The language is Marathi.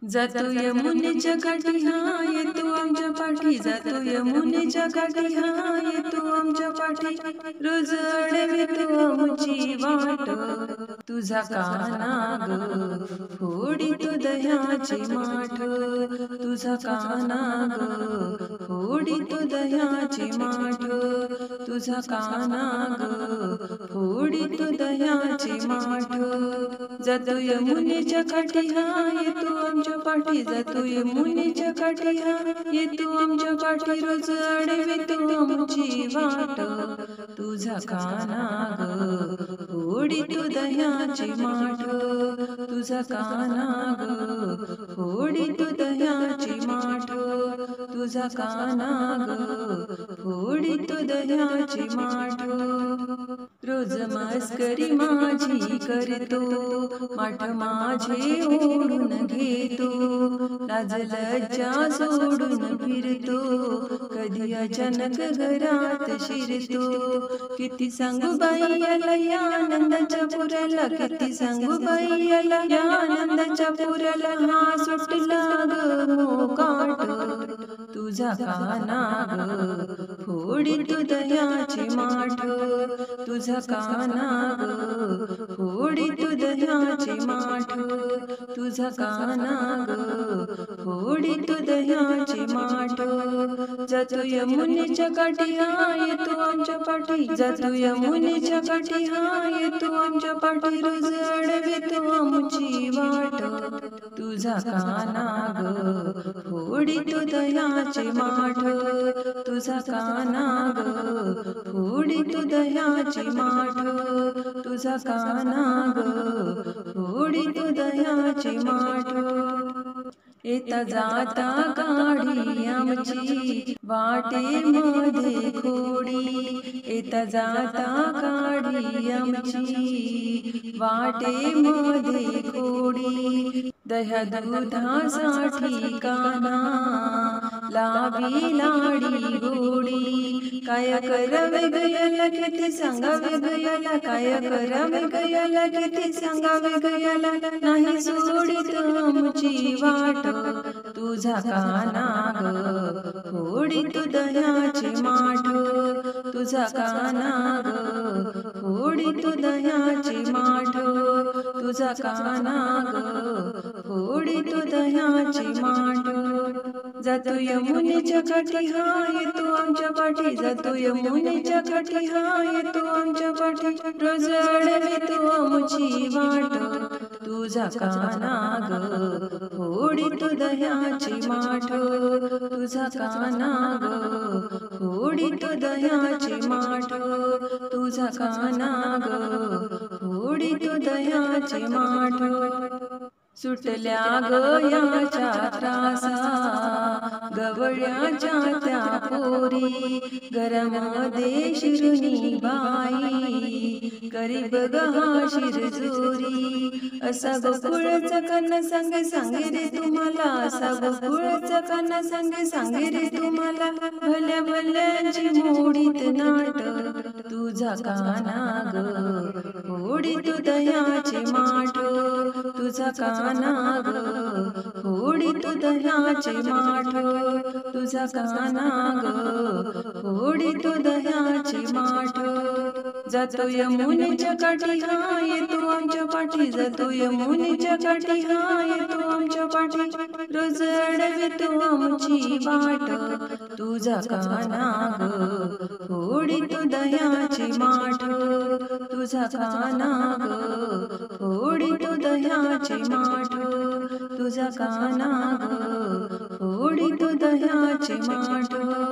जातो यमुनेच्या काठी हा येतो आमच्या पाठी, जातो यमुनेच्या काठी हा येतो आमच्या पाठी, रोज अडवितो आमची वाट, तुझा काना ग फोडितो दह्याचे माठ, तुझा काना ग फोडितो दह्याचे माठ, तुझा काना ग फोडितो दह्याचे माठ, जातो यमुनेच्या काठी हा येतो आमच्या पाठी, जातो यमुनेच्या काठी हा येतो आमच्या पाठी, रोज अडवितो आमची वाट, तुझा काना ग फोडितो दह्याचे माठ, तुझा काना ग फोडितो दह्याचे माठ, तुझा काना ग फोडितो दह्याचे माठ, रोज मस्करी माझी करतो, माठ माझे ओढून घेतो, लाज लज्जा सोडून फिरतो, कधी अचानक घरात शिरतो, किती सांगू बाई याला या आनंदाच्या पुराला, किती सांगू बाई याला या आनंदाच्या पुराला, हा सुटला ग मोकाट, तुझा काना ग फोडितो दह्याचे माठ, तुझा काना ग फोडितो दह्याचे माठ, तुझा काना ग फोडितो दह्याचे माठ, जातो यमुनेच्या काठी हा येतो आमच्या पाठी, जातो यमुनेच्या काठी हा येतो आमच्या पाठी, रोज अडवितो आमची वाट, तुझा काना ग फोडितो दह्याचे माठ, तुझा काना ग फोडितो दह्याचे माठ, तुझा काना ग फोडितो दह्याचे माठ, येता जाता गाडी आमची वाटेमध्ये खोडी, येता जाता गाडी आमची वाटेमध्ये खोडी, दह्या दुधासाठी काना लावी लाडी गोडी, काय करावे गयाला किती सांगावे गयाला, काय करावे गयाला किती सांगावे गयाला, नाही सोडित आमची वाट, तुझा काना ग फोडितो दह्याचे माठ, तुझा काना ग फोडितो दह्याचे माठ, तुझा काना ग फोडितो दह्याचे माठ, जातो यमुनेच्या काठी हा येतो आमच्या पाठी, जातो यमुनेच्या काठी हा येतो आमच्या पाठी, रोज अडवितो आमची वाट, तुझा काना ग फोडितो दह्याचे माठ, तुझा काना ग फोडितो दह्याचे माठ, तुझा काना ग फोडितो दह्याचे माठ, सुटल्या गयाच्या त्रासा गवळ्याच्या त्या पोरी, घरामध्ये शिरुनी बाई करी बघ हा शिरजोरी, असा गोकुळाचा काना सांगे सांगे रे तुम्हाला, असा गोकुळाचा काना सांगे सांगे रे तुम्हाला, भल्या भल्यांची मोडीत नाट, तुझा काना ग फोडितो दह्याचे माठ, तुझा काना ग फोडितो दह्याचे माठ, तुझा काना ग फोडितो दह्याचे माठ, जातो यमुनेच्या काठी हा येतो आमच्या पाठी, जातो यमुनेच्या काठी हा येतो आमच्या पाठी, रोज अडवितो आमची वाट, तुझा काना ग फोडितो दह्याचे माठ, तुझा काना ग फोडितो दह्याचे माठ, तुझा काना ग फोडितो दह्याचे माठ.